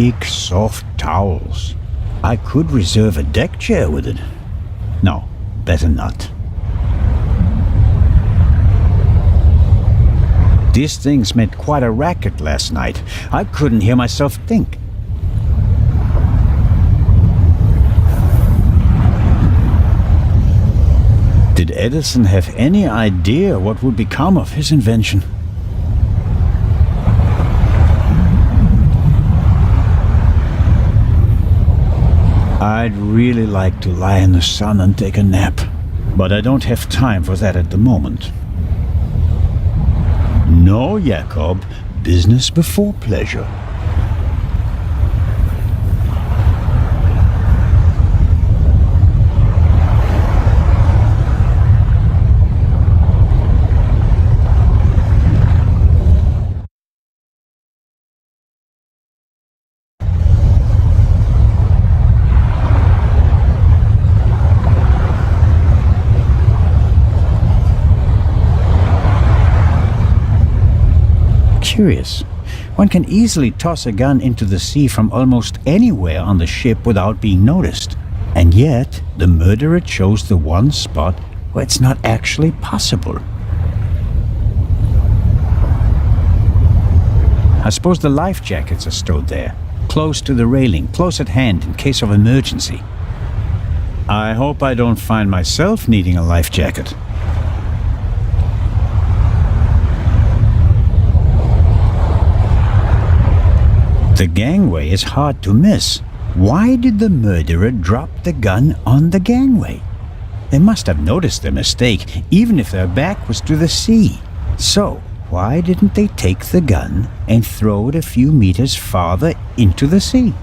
big, soft towels. I could reserve a deck chair with it. No, better not. These things made quite a racket last night. I couldn't hear myself think. Did Edison have any idea what would become of his invention? I'd really like to lie in the sun and take a nap, but I don't have time for that at the moment. No, Jakob, business before pleasure. Curious. One can easily toss a gun into the sea from almost anywhere on the ship without being noticed. And yet, the murderer chose the one spot where it's not actually possible. I suppose the life jackets are stowed there, close to the railing, close at hand in case of emergency. I hope I don't find myself needing a life jacket. The gangway is hard to miss. Why did the murderer drop the gun on the gangway? They must have noticed their mistake, even if their back was to the sea. So, why didn't they take the gun and throw it a few meters farther into the sea?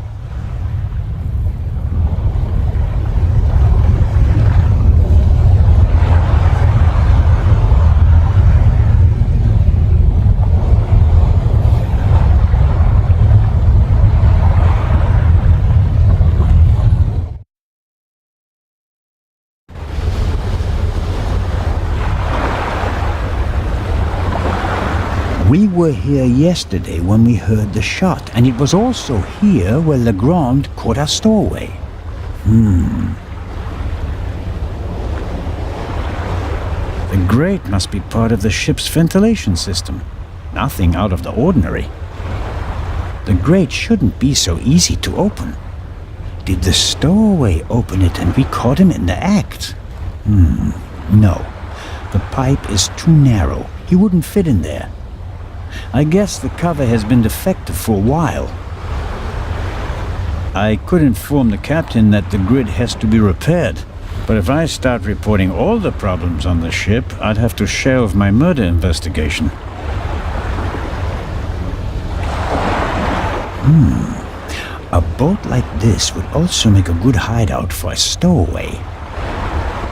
We were here yesterday when we heard the shot, and it was also here where Legrand caught our stowaway. The grate must be part of the ship's ventilation system. Nothing out of the ordinary. The grate shouldn't be so easy to open. Did the stowaway open it and we caught him in the act? No. The pipe is too narrow. He wouldn't fit in there. I guess the cover has been defective for a while. I could inform the captain that the grid has to be repaired, but if I start reporting all the problems on the ship, I'd have to shelve my murder investigation. A boat like this would also make a good hideout for a stowaway.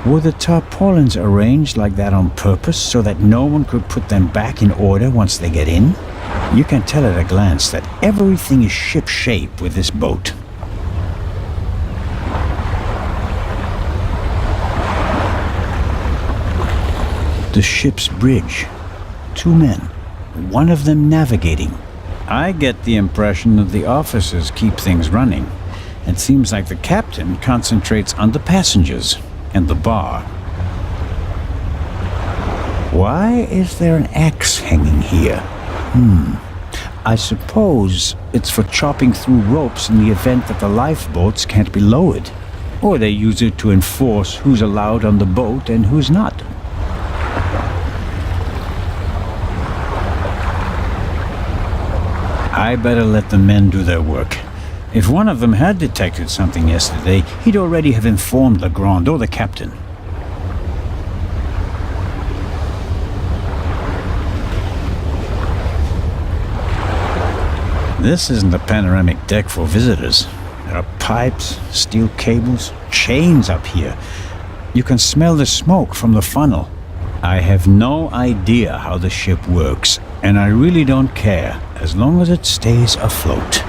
Were the tarpaulins arranged like that on purpose so that no one could put them back in order once they get in? You can tell at a glance that everything is ship-shape with this boat. The ship's bridge. 2 men, one of them navigating. I get the impression that the officers keep things running. It seems like the captain concentrates on the passengers and the bar. Why is there an axe hanging here? I suppose it's for chopping through ropes in the event that the lifeboats can't be lowered. Or they use it to enforce who's allowed on the boat and who's not. I better let the men do their work. If one of them had detected something yesterday, he'd already have informed Legrand or the captain. This isn't a panoramic deck for visitors. There are pipes, steel cables, chains up here. You can smell the smoke from the funnel. I have no idea how the ship works, and I really don't care, as long as it stays afloat.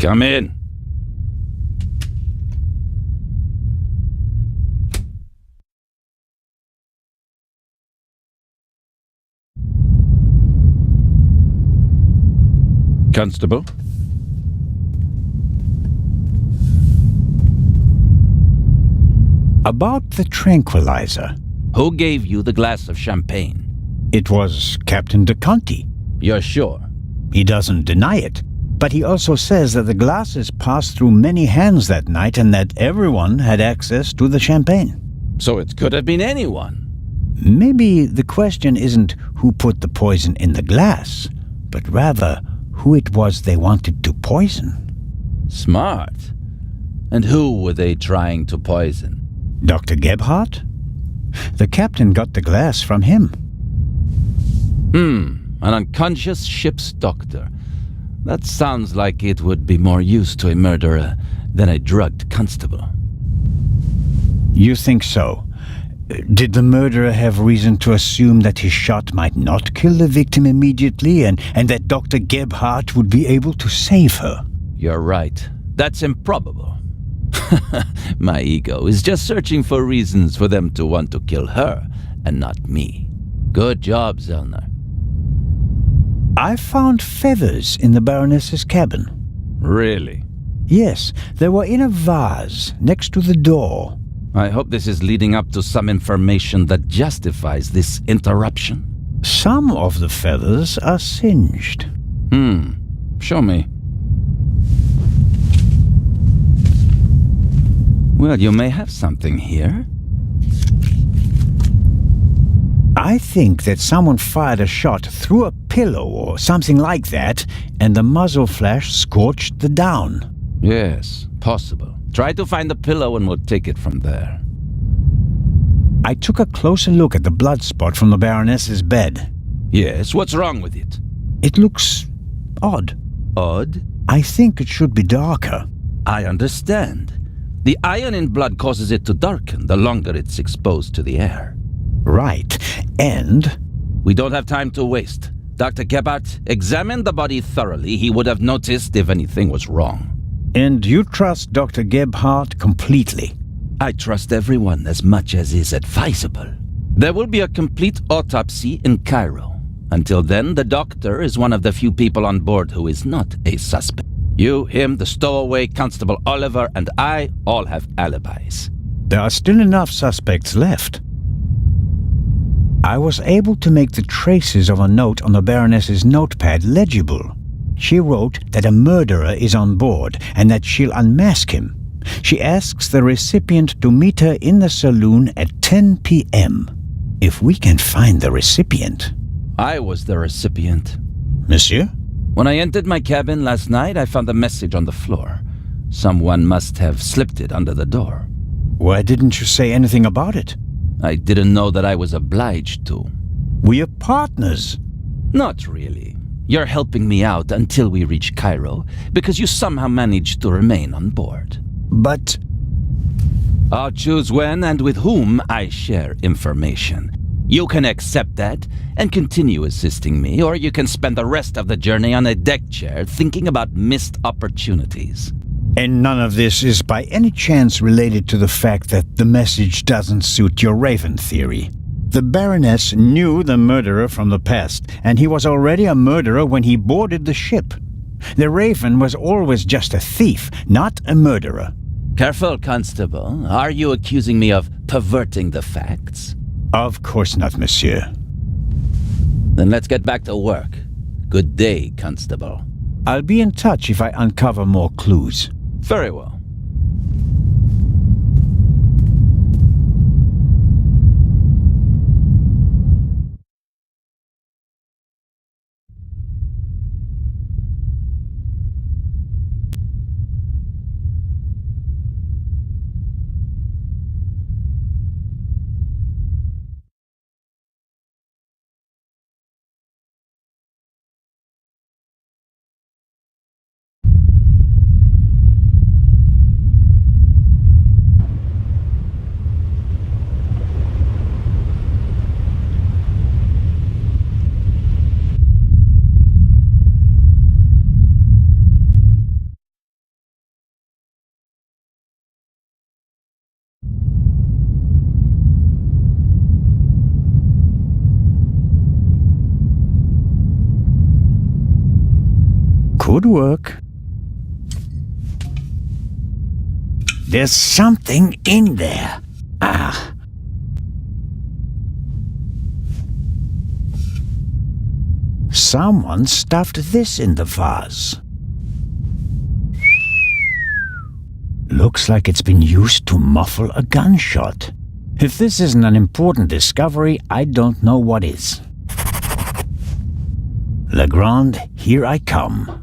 Come in. Constable? About the tranquilizer. Who gave you the glass of champagne? It was Captain de Conti. You're sure? He doesn't deny it, but he also says that the glasses passed through many hands that night and that everyone had access to the champagne. So it could have been anyone. Maybe the question isn't who put the poison in the glass, but rather who it was they wanted to poison. Smart. And who were they trying to poison? Dr. Gebhardt? The captain got the glass from him. An unconscious ship's doctor. That sounds like it would be more use to a murderer than a drugged constable. You think so? Did the murderer have reason to assume that his shot might not kill the victim immediately and that Dr. Gebhardt would be able to save her? You're right. That's improbable. My ego is just searching for reasons for them to want to kill her and not me. Good job, Zellner. I found feathers in the Baroness's cabin. Really? Yes, they were in a vase next to the door. I hope this is leading up to some information that justifies this interruption. Some of the feathers are singed. Show me. Well, you may have something here. I think that someone fired a shot through a pillow or something like that, and the muzzle flash scorched the down. Yes, possible. Try to find the pillow and we'll take it from there. I took a closer look at the blood spot from the Baroness's bed. Yes, what's wrong with it? It looks odd. Odd? I think it should be darker. I understand. The iron in blood causes it to darken the longer it's exposed to the air. Right, and... We don't have time to waste. Dr. Gebhardt examined the body thoroughly. He would have noticed if anything was wrong. And you trust Dr. Gebhardt completely? I trust everyone as much as is advisable. There will be a complete autopsy in Cairo. Until then, the doctor is one of the few people on board who is not a suspect. You, him, the stowaway, Constable Oliver, and I all have alibis. There are still enough suspects left. I was able to make the traces of a note on the Baroness's notepad legible. She wrote that a murderer is on board and that she'll unmask him. She asks the recipient to meet her in the saloon at 10 p.m. If we can find the recipient. I was the recipient. Monsieur? When I entered my cabin last night, I found a message on the floor. Someone must have slipped it under the door. Why didn't you say anything about it? I didn't know that I was obliged to. We are partners. Not really. You're helping me out until we reach Cairo, because you somehow managed to remain on board. But... I'll choose when and with whom I share information. You can accept that and continue assisting me, or you can spend the rest of the journey on a deck chair thinking about missed opportunities. And none of this is by any chance related to the fact that the message doesn't suit your Raven theory. The Baroness knew the murderer from the past, and he was already a murderer when he boarded the ship. The Raven was always just a thief, not a murderer. Careful, Constable. Are you accusing me of perverting the facts? Of course not, monsieur. Then let's get back to work. Good day, Constable. I'll be in touch if I uncover more clues. Very well. Could work. There's something in there. Ah. Someone stuffed this in the vase. Looks like it's been used to muffle a gunshot. If this isn't an important discovery, I don't know what is. Legrand, here I come.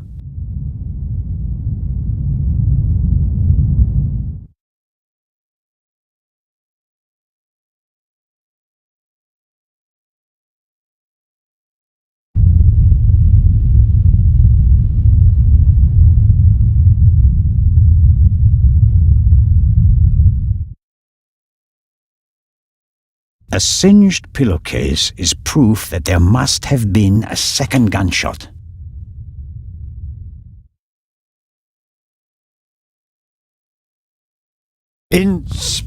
A singed pillowcase is proof that there must have been a second gunshot. Inspector?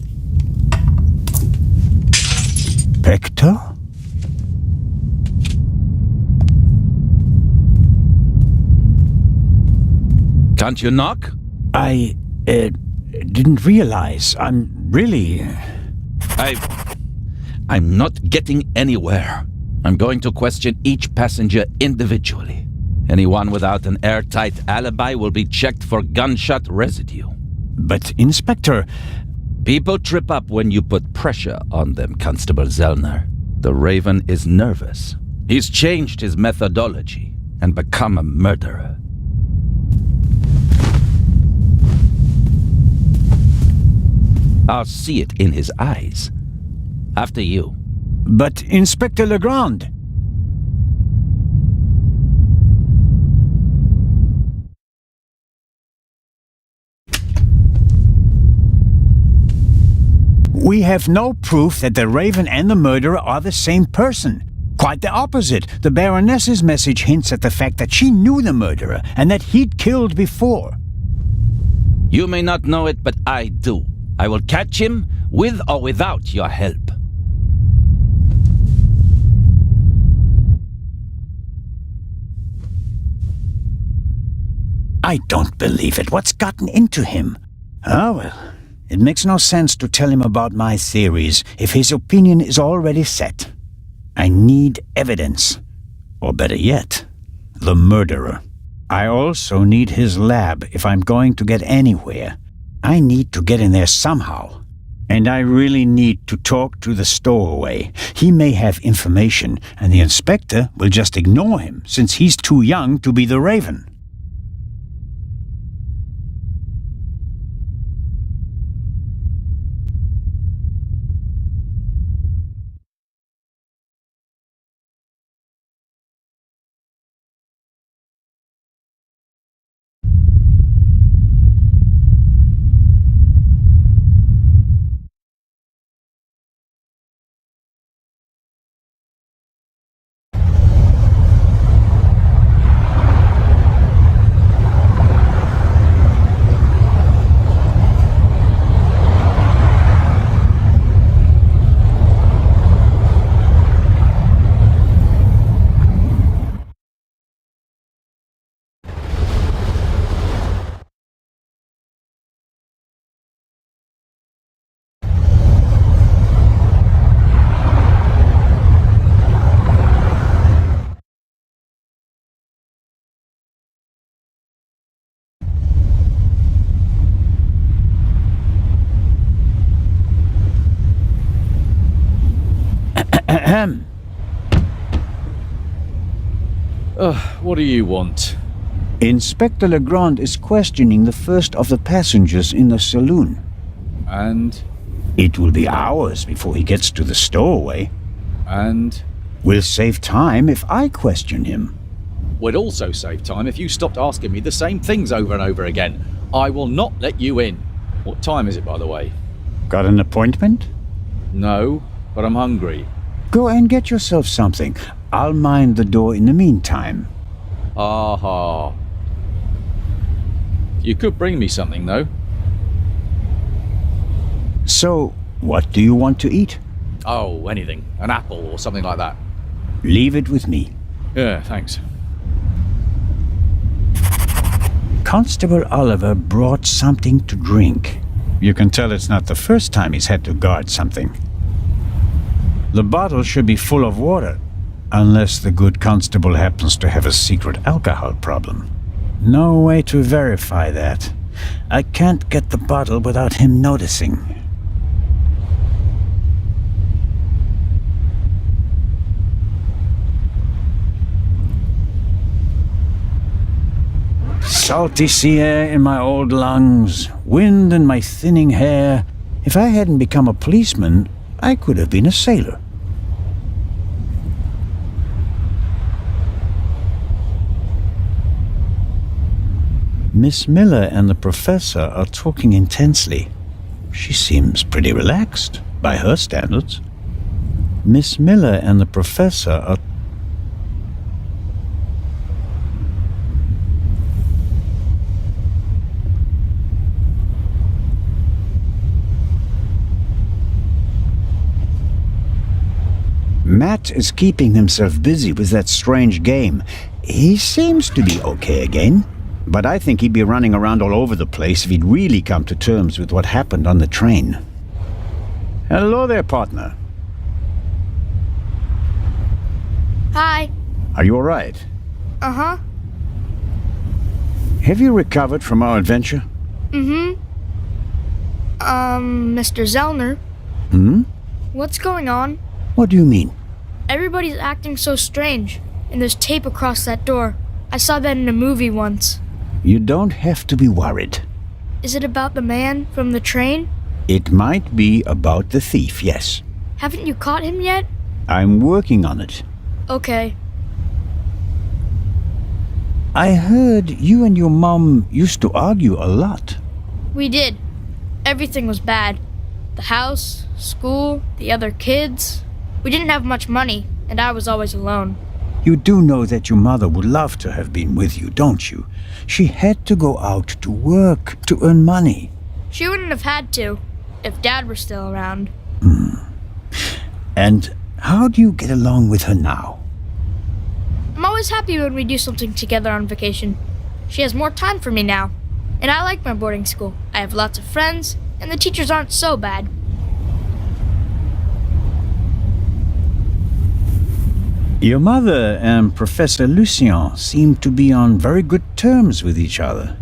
Can't you knock? I didn't realize. I'm not getting anywhere. I'm going to question each passenger individually. Anyone without an airtight alibi will be checked for gunshot residue. But, Inspector... People trip up when you put pressure on them, Constable Zellner. The Raven is nervous. He's changed his methodology and become a murderer. I'll see it in his eyes. After you. But, Inspector Legrand... We have no proof that the Raven and the murderer are the same person. Quite the opposite. The Baroness's message hints at the fact that she knew the murderer and that he'd killed before. You may not know it, but I do. I will catch him with or without your help. I don't believe it. What's gotten into him? Ah, well, it makes no sense to tell him about my theories if his opinion is already set. I need evidence. Or better yet, the murderer. I also need his lab if I'm going to get anywhere. I need to get in there somehow. And I really need to talk to the stowaway. He may have information, and the inspector will just ignore him since he's too young to be the Raven. What do you want? Inspector Legrand is questioning the first of the passengers in the saloon. And? It will be hours before he gets to the stowaway. And? We'll save time if I question him. We'd also save time if you stopped asking me the same things over and over again. I will not let you in. What time is it, by the way? Got an appointment? No, but I'm hungry. Go and get yourself something. I'll mind the door in the meantime. Aha. You could bring me something, though. So, what do you want to eat? Oh, anything. An apple or something like that. Leave it with me. Yeah, thanks. Constable Oliver brought something to drink. You can tell it's not the first time he's had to guard something. The bottle should be full of water, unless the good constable happens to have a secret alcohol problem. No way to verify that. I can't get the bottle without him noticing. Salty sea air in my old lungs, wind in my thinning hair. If I hadn't become a policeman, I could have been a sailor. Miss Miller and the professor are talking intensely. She seems pretty relaxed, by her standards. Miss Miller and the professor are... Matt is keeping himself busy with that strange game. He seems to be okay again. But I think he'd be running around all over the place if he'd really come to terms with what happened on the train. Hello there, partner. Hi. Are you all right? Uh-huh. Have you recovered from our adventure? Mr. Zellner, Hmm? what's going on? What do you mean? Everybody's acting so strange, and there's tape across that door. I saw that in a movie once. You don't have to be worried. Is it about the man from the train? It might be about the thief, yes. Haven't you caught him yet? I'm working on it. Okay. I heard you and your mom used to argue a lot. We did. Everything was bad. The house, school, the other kids. We didn't have much money, and I was always alone. You do know that your mother would love to have been with you, don't you? She had to go out to work to earn money. She wouldn't have had to, if Dad were still around. And how do you get along with her now? I'm always happy when we do something together on vacation. She has more time for me now. And I like my boarding school. I have lots of friends, and the teachers aren't so bad. Your mother and Professor Lucien seem to be on very good terms with each other.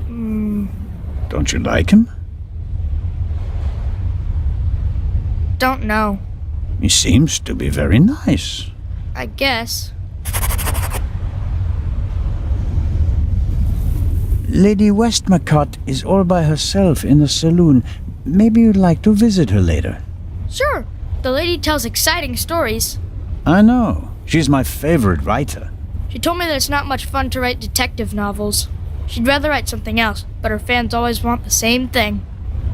Don't you like him? Don't know. He seems to be very nice. I guess. Lady Westmacott is all by herself in the saloon. Maybe you'd like to visit her later. Sure. The lady tells exciting stories. I know. She's my favorite writer. She told me that it's not much fun to write detective novels. She'd rather write something else, but her fans always want the same thing.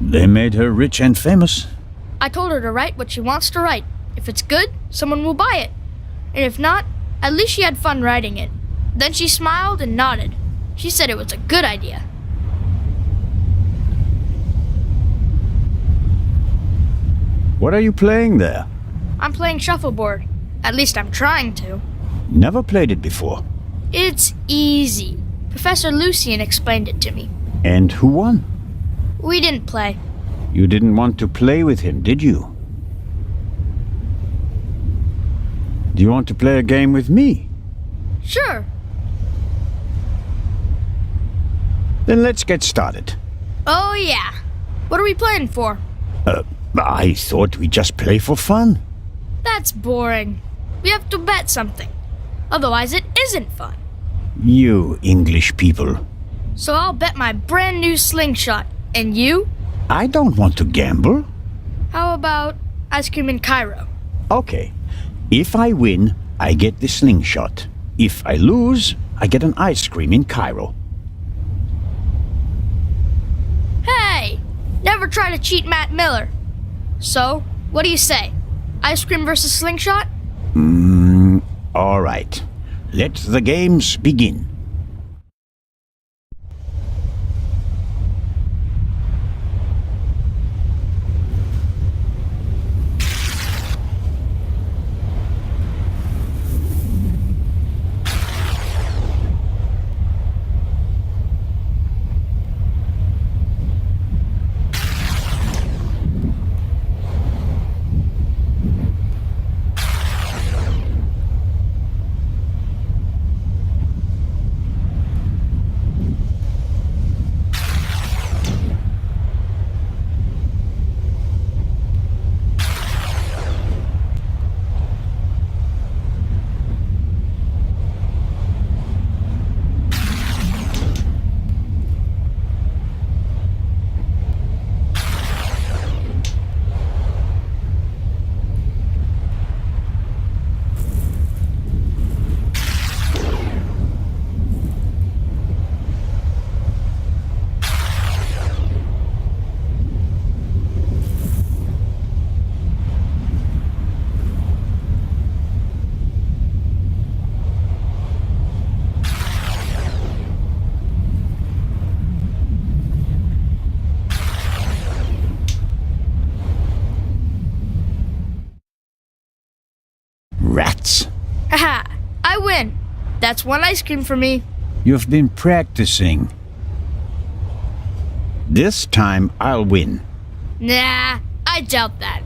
They made her rich and famous. I told her to write what she wants to write. If it's good, someone will buy it. And if not, at least she had fun writing it. Then she smiled and nodded. She said it was a good idea. What are you playing there? I'm playing shuffleboard. At least I'm trying to. Never played it before. It's easy. Professor Lucien explained it to me. And who won? We didn't play. You didn't want to play with him, did you? Do you want to play a game with me? Sure. Then let's get started. Oh, yeah. What are we playing for? I thought we'd just play for fun. That's boring. We have to bet something. Otherwise, it isn't fun. You English people. So I'll bet my brand new slingshot. And you? I don't want to gamble. How about ice cream in Cairo? Okay. If I win, I get the slingshot. If I lose, I get an ice cream in Cairo. Hey! Never try to cheat Matt Miller. So, what do you say? Ice cream versus slingshot? All right. Let the games begin. Rats. Haha, I win. That's one ice cream for me. You've been practicing. This time I'll win. Nah, I doubt that.